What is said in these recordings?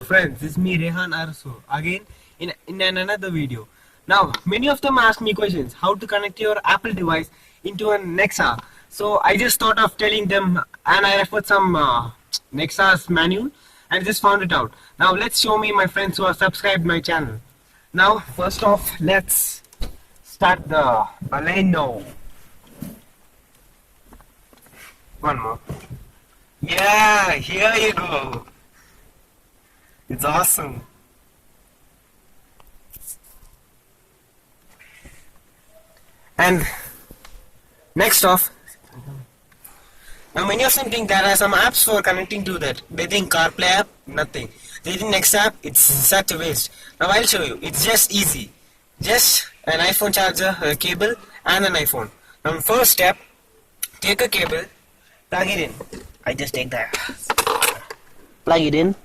Friends, this is me Rehan Arso again in another video. Now, many of them ask me questions how to connect your Apple device into a Nexa. So I just thought of telling them, and I referred some Nexa's manual and just found it out. Now let's show me my friends who have subscribed my channel. Now, first off, let's start the Baleno. One more. Yeah, here you go. It's awesome. And next off, now many of them think there are some apps for connecting to that. They think CarPlay app, nothing. They think next app, it's such a waste. Now I'll show you. It's just easy. Just an iPhone charger, a cable, and an iPhone. Now first step, take a cable, plug it in. I just take that. Plug it in.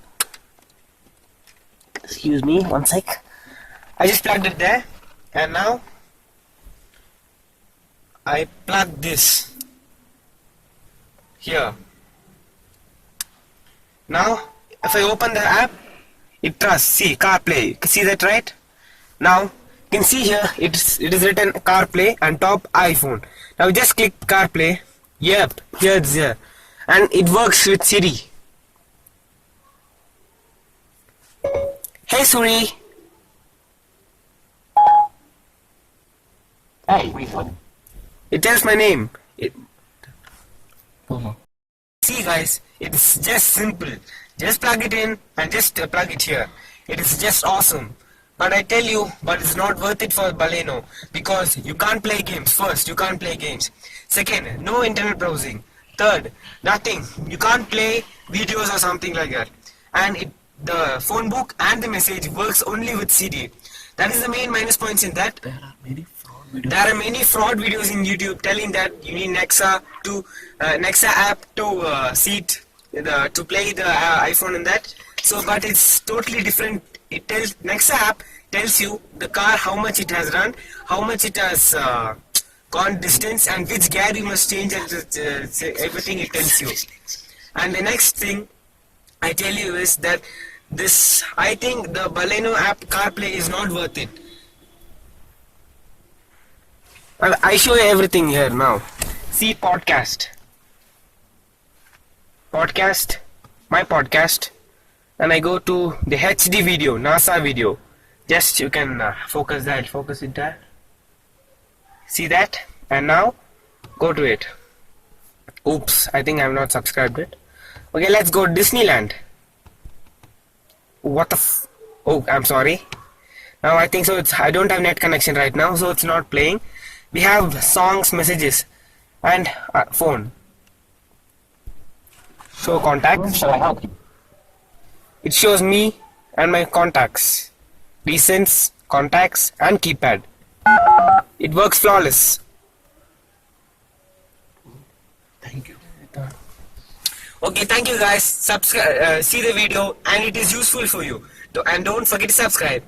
Excuse me, one sec. I just plugged it there, and now I plug this here. Now, if I open the app, it trusts. See, CarPlay. See that, right? Now, you can see here it is written CarPlay and top iPhone. Now just click CarPlay. Yep, here it's there, and it works with Siri. Hey Suri. Hey, wait, what? It tells my name. Uh-huh. See guys, it's just simple. Just plug it in and just plug it here. It is just awesome. But I tell you, but it's not worth it for Baleno because you can't play games. First, you can't play games. Second, no internet browsing. Third, nothing. You can't play videos or something like that. And the phone book and the message works only with CD. That is the main minus points in that. There are many fraud videos in YouTube telling that you need Nexa app to to play the iPhone and that. So, but it's totally different. It tells Nexa app tells you the car how much it has run, how much it has gone distance, and which gear you must change, and everything it tells you. And the next thing I tell you is that I think the Baleno app CarPlay is not worth it. Well, I show you everything here now. See podcast, my podcast, and I go to the HD video, NASA video. Just you can focus it there. See that? And now go to it. Oops, I think I have not subscribed it. Okay, let's go Disneyland. What the oh, I'm sorry. Now I think so I don't have net connection right now, so it's not playing. We have songs, messages, and phone. Show contacts. Shall I help you? It shows me and my contacts, recents, contacts, and keypad. It works flawless. Thank you. Okay, thank you guys. Subscribe, see the video, and it is useful for you. And don't forget to subscribe.